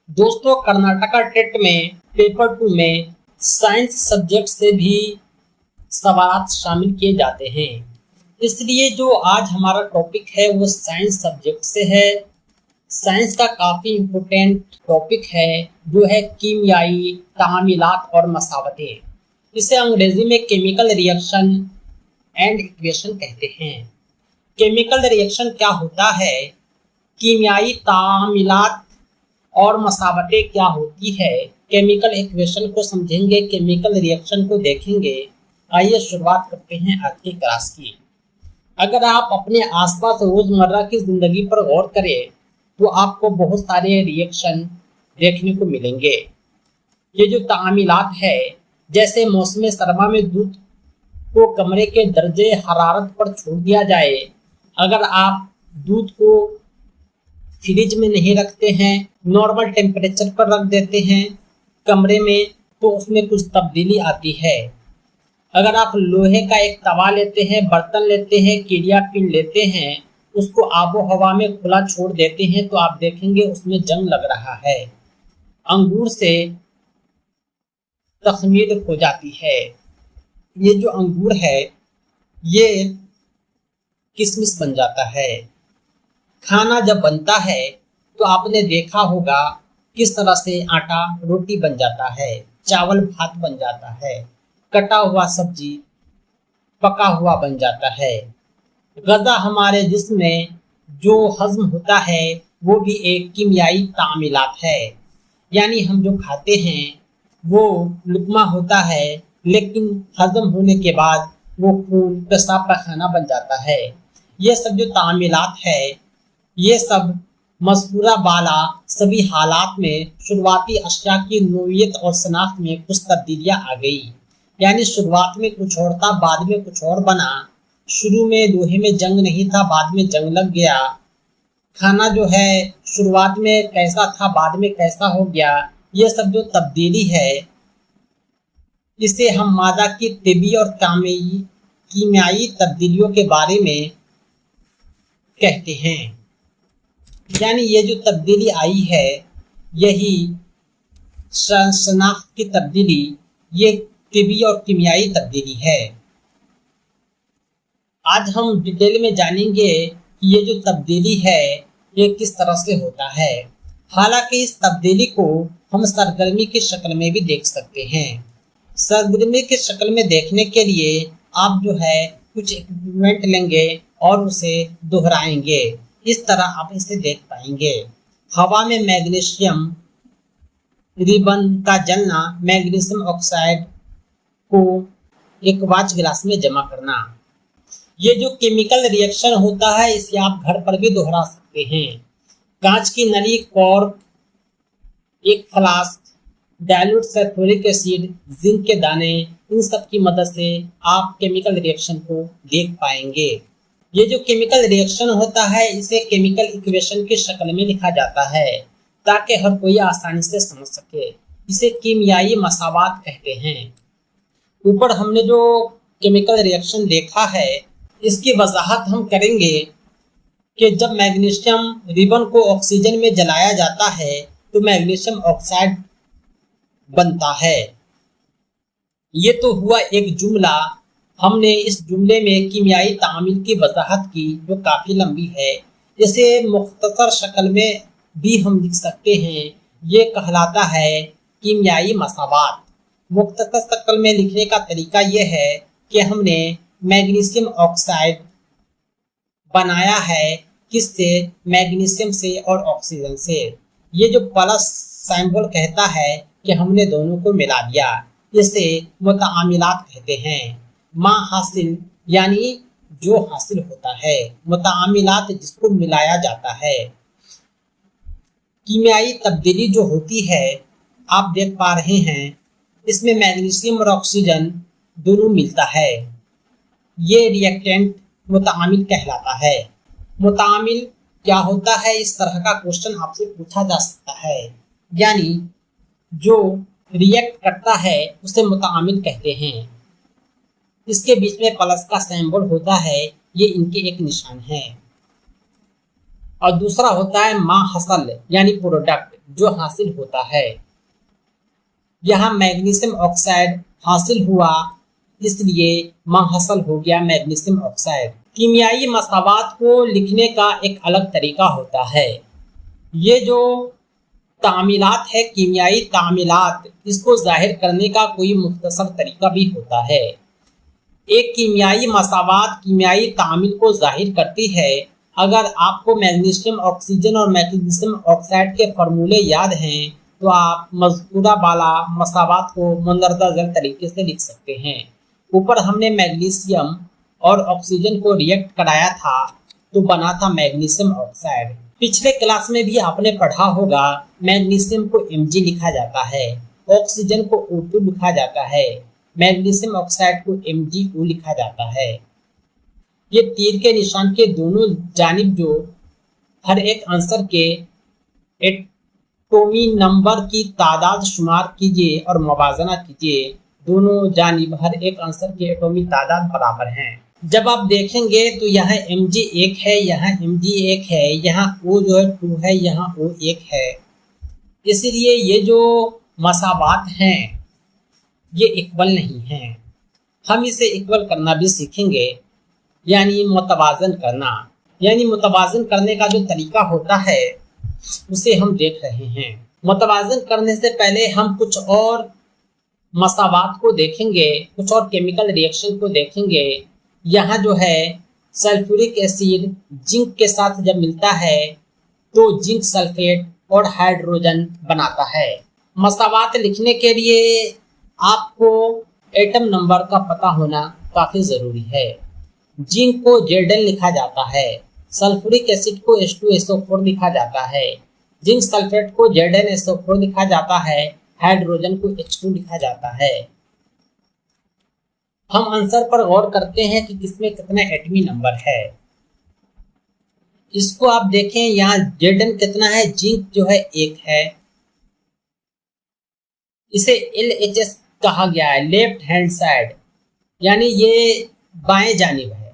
दोस्तों, कर्नाटका टेट में पेपर 2 में साइंस सब्जेक्ट से भी सवाल शामिल किए जाते हैं। इसलिए जो आज हमारा टॉपिक है वो साइंस सब्जेक्ट से है। साइंस का काफ़ी इम्पोर्टेंट टॉपिक है जो है कीमियाई तामीलात और मसावटें। इसे अंग्रेजी में केमिकल रिएक्शन एंड इक्वेशन कहते हैं। केमिकल रिएक्शन क्या होता है, कीमियाई तामीलात और मसावटें क्या होती है, केमिकल इक्वेशन को समझेंगे, केमिकल रिएक्शन को देखेंगे। आइए शुरुआत करते हैं आज की क्लास की। अगर आप अपने आसपास रोज़मर्रा की ज़िंदगी पर गौर करें तो आपको बहुत सारे रिएक्शन देखने को मिलेंगे। ये जो तामीलात है, जैसे मौसम सरमा में दूध को कमरे के दर्जे हरारत पर छोड़ दिया जाए, अगर आप दूध को फ्रिज में नहीं रखते हैं, नॉर्मल टेम्परेचर पर रख देते हैं कमरे में, तो उसमें कुछ तब्दीली आती है। अगर आप लोहे का एक तवा लेते हैं, बर्तन लेते हैं, किरिया पिन लेते हैं, उसको आबो हवा में खुला छोड़ देते हैं तो आप देखेंगे उसमें जंग लग रहा है। अंगूर से तखमीर हो जाती है। ये जो अंगूर है ये किशमिश बन जाता है। खाना जब बनता है तो आपने देखा होगा किस तरह से आटा रोटी बन जाता है, चावल भात बन जाता है, कटा हुआ सब्जी पका हुआ बन जाता है। ग़ज़ा हमारे जिस्म में जो हज़म होता है वो भी एक कीमियाई तामीलात है। यानी हम जो खाते हैं वो लुक़मा होता है, लेकिन हज़म होने के बाद वो खून पेशाब का खाना बन जाता है। ये सब जो तामीलात है, ये सब मज़कूरा बाला सभी हालात में शुरुआती अशिया की नोयत और शनाख्त में कुछ तब्दीलियाँ आ गई। यानी शुरुआत में कुछ और था, बाद में कुछ और बना। शुरू में लोहे में जंग नहीं था, बाद में जंग लग गया। खाना जो है शुरुआत में कैसा था, बाद में कैसा हो गया। ये सब जो तब्दीली है इसे हम मादा की तिबी और कीमियाई तब्दीलियों के बारे में कहते हैं। यानी ये जो तब्दीली आई है यही शनाख्त की तब्दीली, ये तिबी और कीमियाई तब्दीली है। आज हम डिटेल में जानेंगे कि ये जो तब्दीली है ये किस तरह से होता है। हालांकि इस तब्दीली को हम सरगर्मी की शक्ल में भी देख सकते हैं। सरगर्मी की शक्ल में देखने के लिए आप जो है कुछ इक्विपमेंट लेंगे और उसे दोहराएंगे, इस तरह आप इसे देख पाएंगे। हवा में मैग्नीशियम रिबन का जलना, मैग्नीशियम ऑक्साइड को एक वाच गिलास में जमा करना। ये जो केमिकल रिएक्शन होता है इसे आप घर पर भी दोहरा सकते हैं। कांच की नली, कॉर्क, एक flask, dilute sulphuric acid, zinc के दाने, इन सब की मदद से आप केमिकल रिएक्शन को देख पाएंगे। ये जो केमिकल रिएक्शन होता है इसे केमिकल इक्वेशन की शक्ल में लिखा जाता है ताकि हर कोई आसानी से समझ सके। इसे कीमियाई मसावात कहते हैं। ऊपर हमने जो केमिकल रिएक्शन देखा है इसकी वजाहत हम करेंगे कि जब मैग्नीशियम रिबन को ऑक्सीजन में जलाया जाता है तो मैग्नीशियम ऑक्साइड बनता है। ये तो हुआ एक जुमला। हमने इस जुमले में कीमियाई तामील की वजाहत की जो काफ़ी लंबी है। इसे मुख्तसर शक्ल में भी हम लिख सकते हैं। ये कहलाता है कीमियाई मसावात। मुख्तसर शक्ल में लिखने का तरीका ये है कि हमने मैग्नीशियम ऑक्साइड बनाया है, किससे? मैग्नीशियम से और ऑक्सीजन से। ये जो प्लस सिंबल कहता है कि हमने दोनों को मिला दिया, इसे मुतामिलात कहते हैं। मा हासिल यानी जो हासिल होता है, मुतामिलात जिसको मिलाया जाता है। कीमियाई तब्दीली जो होती है आप देख पा रहे हैं, इसमें मैग्नीशियम और ऑक्सीजन दोनों मिलता है। ये रिएक्टेंट मुतामिल कहलाता है। मुतामिल क्या होता है, इस तरह का क्वेश्चन आपसे पूछा जा सकता है। यानी जो रिएक्ट करता है उसे मुतामिल कहते हैं। इसके बीच में प्लस का सिंबल होता है, ये इनके एक निशान है। और दूसरा होता है मा हसल यानी प्रोडक्ट जो हासिल होता है। यहाँ मैग्नीशियम ऑक्साइड हासिल हुआ इसलिए मा हसल हो गया मैग्नीशियम ऑक्साइड। कीमियाई मसावात को लिखने का एक अलग तरीका होता है। ये जो तामीलात है, कीमियाई तामीलात, इसको जाहिर करने का कोई मुख्तसर तरीका भी होता है। एक कीमियाई मसावात कीमियाई तामील को जाहिर करती है। अगर आपको मैग्नीशियम ऑक्सीजन और मैग्नीशियम ऑक्साइड के फार्मूले याद हैं तो आप मज़कूरा वाला मसावात को मंदरजा झैल तरीके से लिख सकते हैं। ऊपर हमने मैग्नीशियम और ऑक्सीजन को रिएक्ट कराया था तो बना था मैग्नीशियम ऑक्साइड। पिछले क्लास में भी आपने पढ़ा होगा मैग्नीशियम को Mg लिखा जाता है, ऑक्सीजन को O2 लिखा जाता है, मैग्नीशियम ऑक्साइड को MgO लिखा जाता है। ये तीर के निशान के दोनों जानिब जो हर एक आंसर के एटॉमी नंबर की तादाद शुमार कीजिए और मुवाजना कीजिए। दोनों जानिब हर एक आंसर की एटॉमी तादाद बराबर हैं। जब आप देखेंगे तो यहाँ Mg 1 है, यहाँ Mg 1 है, यहाँ O जो है 2 है, यहाँ O 1 है। इसलिए ये जो मसावात हैं ये इक्वल नहीं हैं। हम इसे इक्वल करना भी सीखेंगे, यानी मुतवाज़न करना। यानी मुतवाज़न करने का जो तरीका होता है उसे हम देख रहे हैं। मुतवाज़न करने से पहले हम कुछ और मसावात को देखेंगे, कुछ और केमिकल रिएक्शन को देखेंगे। यहाँ जो है सल्फ्यूरिक एसिड जिंक के साथ जब मिलता है तो जिंक सल्फेट और हाइड्रोजन बनाता है। मसावात लिखने के लिए आपको एटम नंबर का पता होना काफ़ी ज़रूरी है। जिंक को Zn लिखा जाता है, सल्फ्यूरिक एसिड को H2SO4 लिखा जाता है, जिंक सल्फेट को ZnSO4 लिखा जाता है, हाइड्रोजन को H2 लिखा जाता है। हम आंसर पर गौर करते हैं कि किसमें कितना एटमी नंबर है। इसको आप देखें, यहाँ Zn कितना है, जिंक जो है 1 है। इसे LHS कहा गया है, लेफ्ट हैंड साइड, यानी ये बाएं जानिब है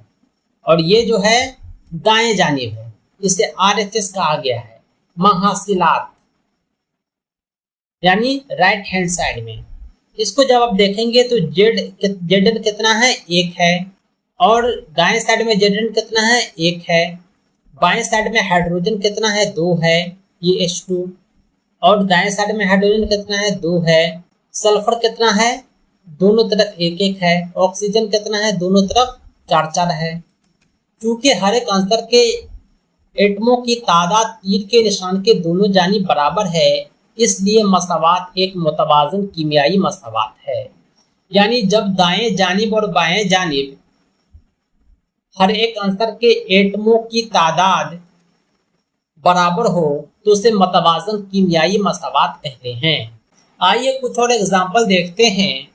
और ये जो है दाएं जानिब है। इसे RHS कहा गया है, महासिलात, यानी राइट हैंड साइड में। इसको जब आप देखेंगे तो Zn कितना है, 1 है, और दाएं साइड में Zn कितना है, 1 है। बाएं साइड में हाइड्रोजन कितना है, 2 है, ये H2, और दाएं साइड में हाइड्रोजन कितना है, 2 है। सल्फर कितना है, दोनों तरफ 1-1 है। ऑक्सीजन कितना है, दोनों तरफ 4-4 है। चूंकि हर एक आंसर के एटमों की तादाद तीर के निशान के दोनों जानिब बराबर है, इसलिए मसावात एक मुतवाज़न कीमियाई मसावात है। यानी जब दाएं जानिब और बाएं जानिब हर एक आंसर के एटमों की तादाद बराबर हो तो उसे मुतवाज़न कीमियाई मसावात कहते हैं। आइए कुछ और एग्जाम्पल देखते हैं।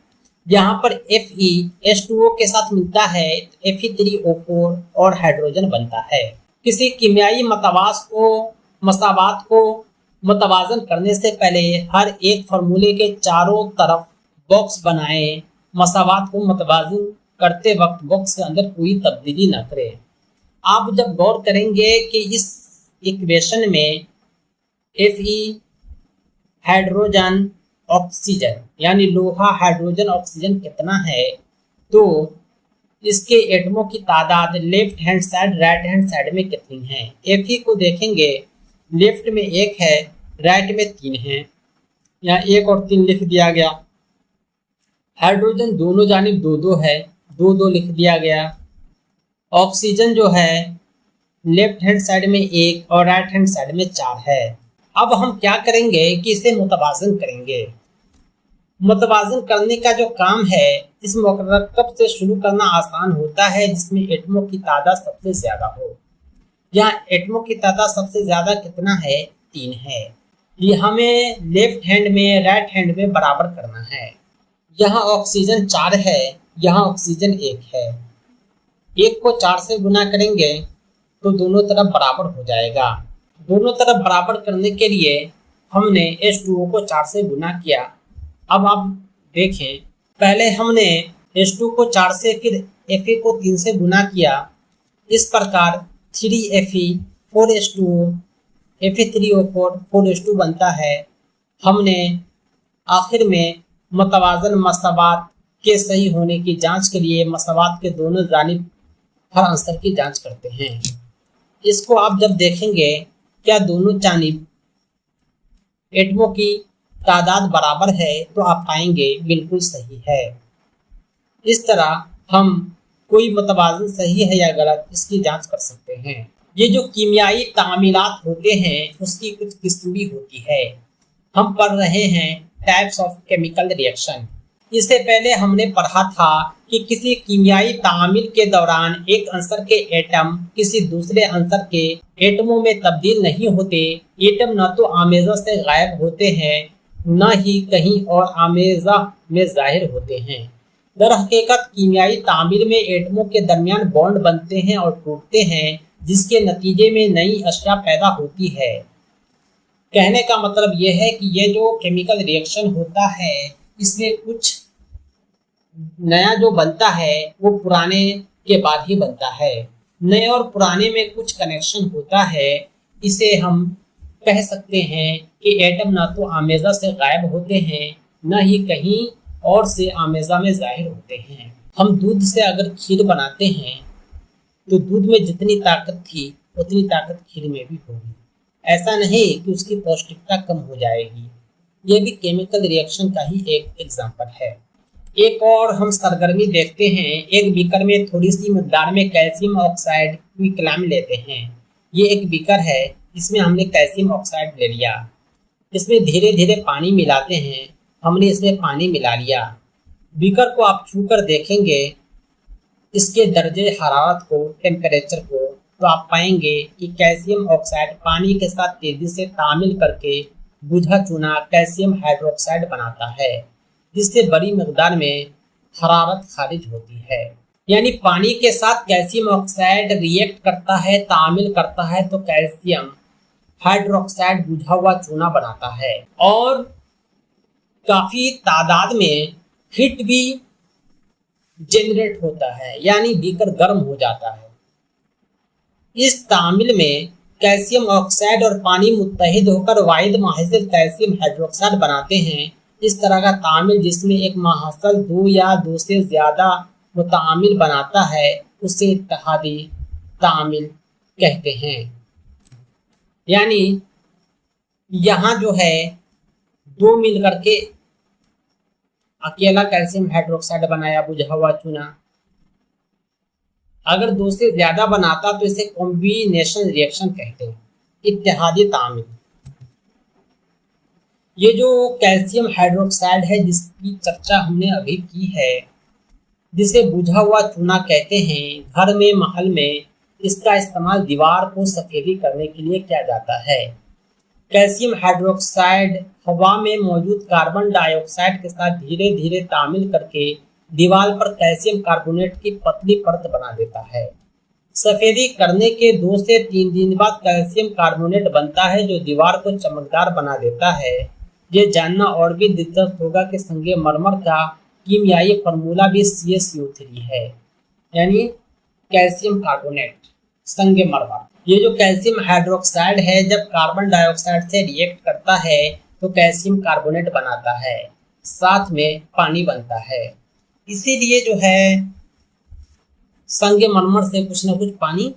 यहाँ पर Fe H2O के साथ मिलता है, Fe3O4 और हाइड्रोजन बनता है। किसी कीमियाई मसावात को मुतवाज़न करने से पहले हर एक फार्मूले के चारों तरफ बॉक्स बनाएं। मसावात को मुतवाज़न करते वक्त बॉक्स के अंदर कोई तब्दीली न करें। आप जब गौर करेंगे कि इस इक्वेशन में Fe हाइड्रोजन ऑक्सीजन यानी लोहा हाइड्रोजन ऑक्सीजन कितना है, तो इसके एटमों की तादाद left hand side right hand side में कितनी है। Fe को देखेंगे, लेफ्ट में 1 है, राइट में 3 है, यहाँ 1 और 3 लिख दिया गया। हाइड्रोजन दोनों जानिब 2-2 है, 2-2 लिख दिया गया। ऑक्सीजन जो है लेफ्ट हैंड साइड में 1 और राइट हैंड साइड में 4 है। अब हम क्या करेंगे कि इसे मुतवाज़न करेंगे। मुतवाज़न करने का जो काम है, इस मरकब से शुरू करना आसान होता है जिसमें एटमों की तादाद सबसे ज़्यादा हो। यहाँ एटमों की तादाद सबसे ज़्यादा कितना है, 3 है। ये हमें लेफ्ट हैंड में राइट हैंड में बराबर करना है। यहाँ ऑक्सीजन 4 है, यहाँ ऑक्सीजन 1 है। 1 को 4 से गुना करेंगे तो दोनों तरफ बराबर हो जाएगा। दोनों तरफ बराबर करने के लिए हमने H2O को 4 से गुना किया। अब आप देखें, पहले हमने H2 को 4 से फिर Fe को 3 से गुना किया। इस प्रकार 3Fe 4:2 Fe3O4 4:2 बनता है। हमने आखिर में मुतवाज़न मसावात के सही होने की जांच के लिए मसावात के दोनों जानिब हर आंसर की जांच करते हैं। इसको आप जब देखेंगे क्या दोनों जानिब एटमों की तादाद बराबर है तो आप पाएंगे बिल्कुल सही है। इस तरह हम कोई मुतवाज़न सही है या गलत इसकी जांच कर सकते हैं। ये जो कीमियाई तामीलात होते हैं उसकी कुछ किस्म भी होती है। हम पढ़ रहे हैं टाइप्स ऑफ केमिकल रिएक्शन। इससे पहले हमने पढ़ा था कि किसी कीमियाई तामील के दौरान एक अंसर के एटम किसी दूसरे अंसर के एटमों में तब्दील नहीं होते। एटम न तो आमेज़ा से गायब होते हैं न ही कहीं और आमेज़ा में ज़ाहिर होते हैं। दर हकीकत कीमियाई तामील में एटमों के दरमियान बॉन्ड बनते हैं और टूटते हैं, जिसके नतीजे में नई अशिया पैदा होती है। कहने का मतलब यह है कि ये जो केमिकल रिएक्शन होता है इसमें कुछ नया जो बनता है वो पुराने के बाद ही बनता है। नए और पुराने में कुछ कनेक्शन होता है। इसे हम कह सकते हैं कि एटम ना तो आमेज़ा से गायब होते हैं न ही कहीं और से आमेज़ा में ज़ाहिर होते हैं। हम दूध से अगर खीर बनाते हैं तो दूध में जितनी ताकत थी उतनी ताकत खीर में भी होगी। ऐसा नहीं कि उसकी पौष्टिकता कम हो जाएगी। ये भी केमिकल रिएक्शन का ही एक एग्जाम्पल है। एक और हम सरगर्मी देखते हैं। एक बीकर में थोड़ी सी मिकदार में कैल्शियम ऑक्साइड क्विकलाइम लेते हैं। ये एक बीकर है, इसमें हमने कैल्शियम ऑक्साइड ले लिया। इसमें धीरे धीरे पानी मिलाते हैं। हमने इसमें पानी मिला लिया। बीकर को आप छू कर देखेंगे इसके दर्जे हरारत को, टेम्परेचर को, तो आप पाएंगे कि कैल्शियम ऑक्साइड पानी के साथ तेजी से तामील करके बुझा चूना कैल्शियम हाइड्रोक्साइड बनाता है, जिससे बड़ी मिकदार में हरारत खारिज होती है। यानी पानी के साथ कैल्शियम ऑक्साइड रिएक्ट करता है, तामील करता है तो कैल्शियम हाइड्रोक्साइड बुझा हुआ चूना बनाता है और काफी तादाद में हीट भी जनरेट होता है, यानी बीकर गर्म हो जाता है। इस तामील में कैल्शियम ऑक्साइड और पानी मुत्तहिद होकर वाहिद माहिज़ कैल्शियम हाइड्रोक्साइड बनाते हैं। इस तरह का तामील जिसमें एक माहसल दो या दो से ज्यादा मुतामिल बनाता है उसे इत्तेहादी तामील कहते हैं। यानी यहाँ जो है दो मिल करके अकेला कैल्शियम हाइड्रोक्साइड बनाया बुझा हुआ चूना, अगर दो से ज्यादा बनाता तो इसे कॉम्बिनेशन रिएक्शन कहते हैं, इत्तेहादी तामील। ये जो कैल्शियम हाइड्रोक्साइड है जिसकी चर्चा हमने अभी की है, जिसे बुझा हुआ चूना कहते हैं, घर में महल में इसका इस्तेमाल दीवार को सफेदी करने के लिए किया जाता है। कैल्शियम हाइड्रोक्साइड हवा में मौजूद कार्बन डाइऑक्साइड के साथ धीरे धीरे तामील करके दीवार पर कैल्शियम कार्बोनेट की पतली परत बना देता है। सफेदी करने के 2 से 3 दिन बाद कैल्शियम कार्बोनेट बनता है जो दीवार को चमकदार बना देता है। ये जानना और भी दिलचस्प होगा कि संगमरमर का कीमियाई फार्मूला भी CaCO3 है, यानी कैल्शियम कार्बोनेट संगमरमर। ये जो कैल्शियम हाइड्रोक्साइड है जब कार्बन डाइऑक्साइड से रिएक्ट करता है तो कैल्शियम कार्बोनेट बनाता है, साथ में पानी बनता है। इसीलिए जो है संगमरमर से कुछ न कुछ पानी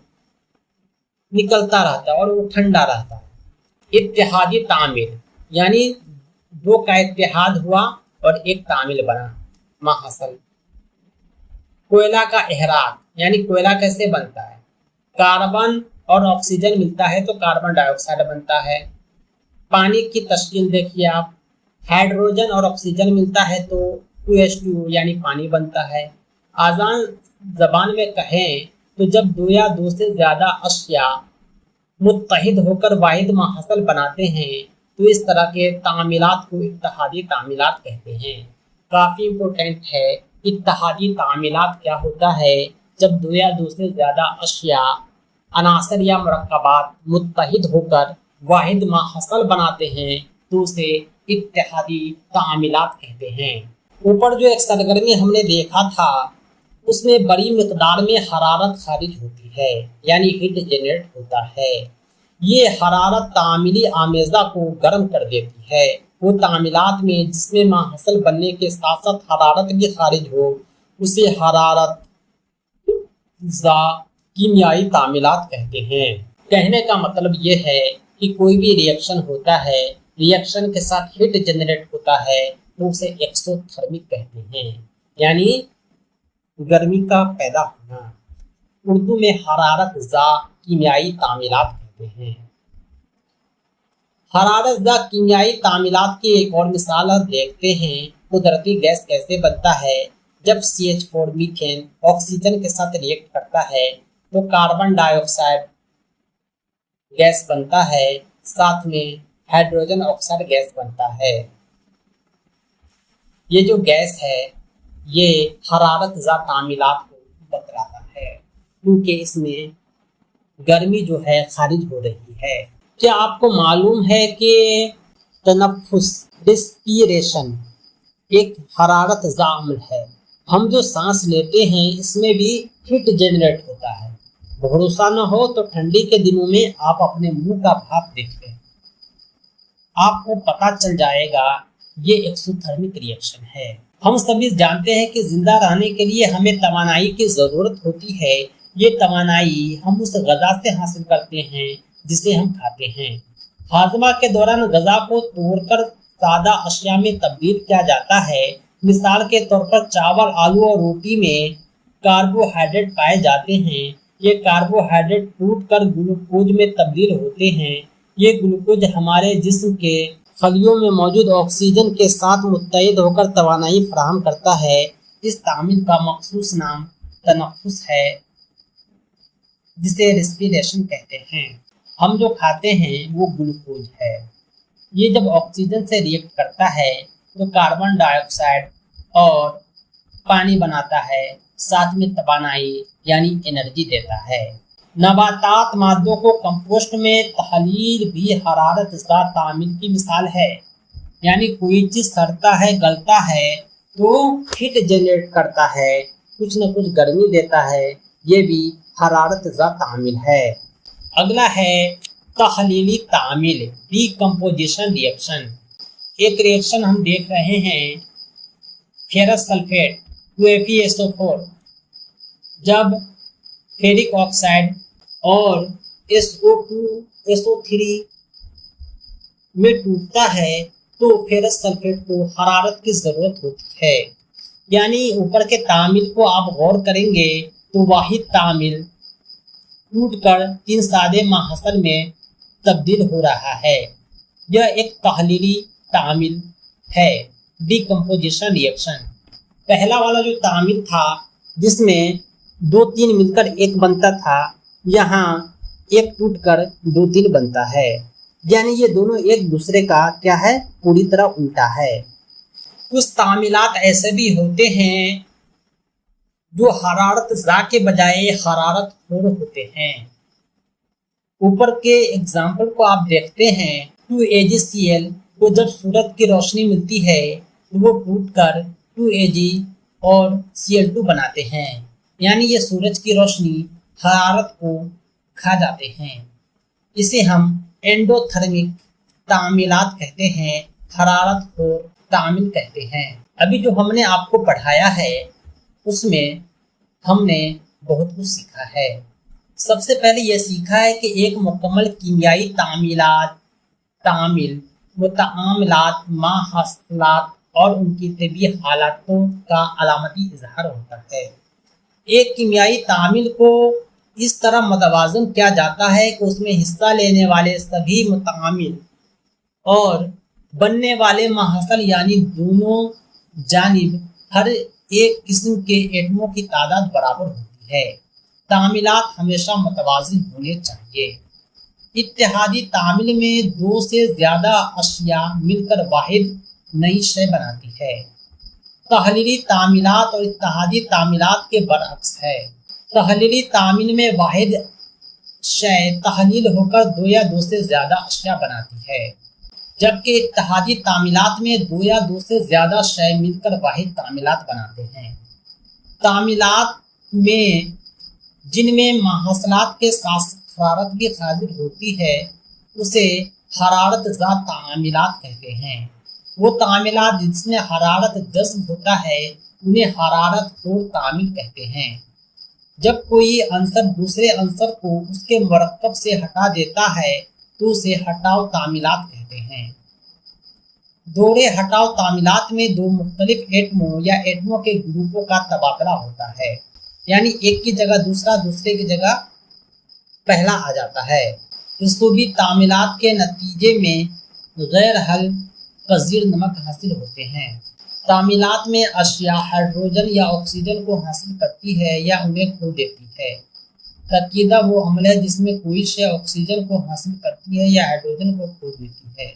निकलता रहता है और वो ठंडा रहता है। इत्तेहादी तामील यानी दो का इत्तेहाद हुआ और एक तामील बना माहसल। कोयला का इहराक यानी कोयला कैसे बनता है, कार्बन और ऑक्सीजन मिलता है तो कार्बन डाइऑक्साइड बनता है। पानी की तश्कील देखिए आप, हाइड्रोजन और ऑक्सीजन मिलता है तो 2H2 यानी पानी बनता है। आसान जबान में कहें तो जब दो या दो से ज्यादा अशिया मुत्तहिद होकर वाहिद माहसल बनाते हैं तो इस तरह के तामीलात को इत्तेहादी तामीलात कहते हैं। काफ़ी इम्पोर्टेंट है, इत्तेहादी तामीलात क्या होता है, जब दो या दो से ज़्यादा अशिया अनासर या मरकबात मुत्तहिद होकर वाहिद माहसल बनाते हैं तो उसे इत्तेहादी तामीलात कहते हैं। ऊपर जो एक सरगर्मी हमने देखा था उसमें बड़ी मिकदार में हरारत खारिज होती है, यानी हीट जनरेट होता है। یہ حرارت تعاملی آمیزہ کو گرم کر دیتی ہے۔ وہ تعمیلات میں جس میں ماحصل بننے کے ساتھ ساتھ حرارت بھی خارج ہو اسے حرارت زا کیمیائی تعمیلات کہتے ہیں۔ کہنے کا مطلب یہ ہے کہ کوئی بھی ریئیکشن ہوتا ہے، ریئیکشن کے ساتھ ہیٹ جنریٹ ہوتا ہے تو اسے ایکسوتھرمک کہتے ہیں، یعنی گرمی کا پیدا ہونا۔ اردو میں حرارت زا کیمیائی تعمیلات کہتے ہیں۔ حرارت زا کیمیائی تعمیلات کی ایک اور مثال دیکھتے ہیں۔ قدرتی گیس کیسے بنتا ہے؟ جب CH4 میتھین آکسیجن کے ساتھ ریئیکٹ کرتا ہے تو کاربن ڈائی آکسائڈ گیس بنتا ہے، ساتھ میں ہائیڈروجن آکسائڈ گیس بنتا ہے۔ یہ جو گیس ہے یہ حرارت زا تعمیلات کو بتلاتا ہے کیونکہ اس میں گرمی جو ہے خارج ہو رہی ہے۔ کیا آپ کو معلوم ہے کہ تنفس ریسپیریشن ایک حرارت زا عمل ہے؟ ہم جو سانس لیتے ہیں اس میں بھی ہیٹ جنریٹ ہوتا ہے۔ بھروسہ نہ ہو تو ٹھنڈی کے دنوں میں آپ اپنے منہ کا بھاپ دیکھیں، آپ کو پتہ چل جائے گا یہ ایکسوتھرمک ریئیکشن ہے۔ ہم سبھی جانتے ہیں کہ زندہ رہنے کے لیے ہمیں توانائی کی ضرورت ہوتی ہے۔ یہ توانائی ہم اس غذا سے حاصل کرتے ہیں جسے ہم کھاتے ہیں۔ ہاضمہ کے دوران غذا کو توڑ کر سادہ اشیاء میں تبدیل کیا جاتا ہے۔ مثال کے طور پر چاول، آلو اور روٹی میں کاربوہائیڈریٹ پائے جاتے ہیں۔ یہ کاربوہائیڈریٹ ٹوٹ کر گلوکوز میں تبدیل ہوتے ہیں۔ یہ گلوکوز ہمارے جسم کے خلیوں میں موجود آکسیجن کے ساتھ متحد ہو کر توانائی فراہم کرتا ہے۔ اس تعامل کا مخصوص نام تنفس ہے جسے ریسپیریشن کہتے ہیں۔ ہم جو کھاتے ہیں وہ گلوکوز ہے۔ یہ جب آکسیجن سے ریئیکٹ کرتا ہے تو کاربن ڈائی آکسائڈ اور پانی بناتا ہے، ساتھ میں توانائی یعنی انرجی دیتا ہے۔ نباتات مادوں کو کمپوسٹ میں تحلیل بھی حرارت زا تعامل کی مثال ہے، یعنی کوئی چیز سڑتا ہے، گلتا ہے تو ہیٹ جنریٹ کرتا ہے، کچھ نہ کچھ گرمی دیتا ہے، یہ بھی حرارت زا تعامل ہے۔ اگلا ہے تحلیلی تعامل، ڈی کمپوزیشن ریئیکشن۔ ایک ریئیکشن ہم دیکھ رہے ہیں فیرس سلفیٹ 2FeSO4 جب فیرک آکسائڈ اور SO2SO3 میں ٹوٹتا ہے تو فیرس سلفیٹ کو حرارت کی ضرورت ہوتی ہے، یعنی اوپر کے تعامل کو آپ غور کریں گے تو واحد تعامل ٹوٹ کر 3 سادے ماحصل میں تبدیل ہو رہا ہے۔ یہ ایک تحلیلی تعامل ہے، ڈی کمپوزیشن ریئیکشن۔ پہلا والا جو تعامل تھا جس میں 2-3 مل کر ایک بنتا تھا، یہاں ایک ٹوٹ کر 2-3 بنتا ہے، یعنی یہ دونوں ایک دوسرے کا کیا ہے، پوری طرح الٹا ہے۔ کچھ تعاملات ایسے بھی ہوتے ہیں جو حرارت زا کے بجائے حرارت خور ہوتے ہیں۔ اوپر کے اگزامپل کو آپ دیکھتے ہیں، 2AgCl کو جب سورج کی روشنی ملتی ہے تو وہ ٹوٹ کر 2Ag اور Cl2 بناتے ہیں، یعنی یہ سورج کی روشنی حرارت کو کھا جاتے ہیں۔ اسے ہم اینڈوتھرمک تعمیلات کہتے ہیں، حرارت خور تعامل کہتے ہیں۔ ابھی جو ہم نے آپ کو پڑھایا ہے اس میں ہم نے بہت کچھ سیکھا ہے۔ سب سے پہلے یہ سیکھا ہے کہ ایک مکمل کیمیائی تعامل متعاملات، ماحصلات اور ان کی طبعی حالتوں کا علامتی اظہار ہوتا ہے۔ ایک کیمیائی تعامل کو اس طرح متوازن کیا جاتا ہے کہ اس میں حصہ لینے والے سبھی متعامل اور بننے والے ماحصل یعنی دونوں جانب ہر ایک قسم کے ایٹموں کی تعداد برابر ہوتی ہے۔ تعاملات ہمیشہ متوازن ہونے چاہیے۔ اتحادی تعامل میں 2 سے زیادہ اشیاء مل کر واحد نئی شے بناتی ہے۔ تحلیلی تعاملات اور اتحادی تعاملات کے برعکس ہے۔ تحلیلی تعامل میں واحد شے تحلیل ہو کر 2 یا 2 سے زیادہ اشیاء بناتی ہے، جبکہ اتحادی تعاملات میں 2 یا 2 سے زیادہ شے مل کر واحد تعاملات بناتے ہیں۔ تعاملات میں جن میں ماحصلات کے ساتھ हरारत की हाजिर होती है उसे हरारत ज़ात तामीलात कहते हैं। वो तामीलात जिसमें हरारत जज्ब होता है उन्हें हरारत खोर तामील कहते हैं। जब कोई अंसर दूसरे अंसर को उसके मरकब से हटा देता है तो उसे हटाव तामीलात कहते हैं। दोहरे हटाव तामीलात में दो मुख्तलिफ एटमों या एटमों के ग्रुपों का तबादला होता है, यानी एक की जगह दूसरा, दूसरे की जगह पहला आ जाता है। रसूबी तामीलात के नतीजे में गैर हल पजीर नमक हासिल होते हैं। तामीलात में अशिया हाइड्रोजन या ऑक्सीजन को हासिल करती है या उन्हें खो देती है। तकीदा वो अम्ल है जिसमें कोई शय ऑक्सीजन को हासिल करती है या हाइड्रोजन को खो देती है।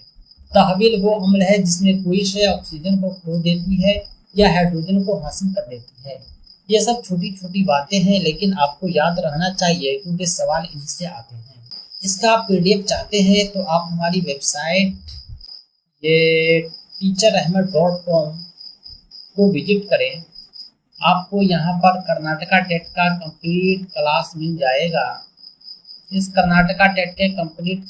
तहवील वो अम्ल है जिसमें कोई शय ऑक्सीजन को खो देती है या हाइड्रोजन को हासिल कर देती है। ये सब छोटी छोटी बातें हैं, लेकिन आपको याद रहना चाहिए क्योंकि सवाल इनसे आते हैं। इसका आप PDF चाहते हैं तो आप हमारी वेबसाइट ये teacherahmed.com को विजिट करें। आपको यहाँ पर कर्नाटका टेट का कंप्लीट क्लास मिल जाएगा। इस कर्नाटका टेट के कंप्लीट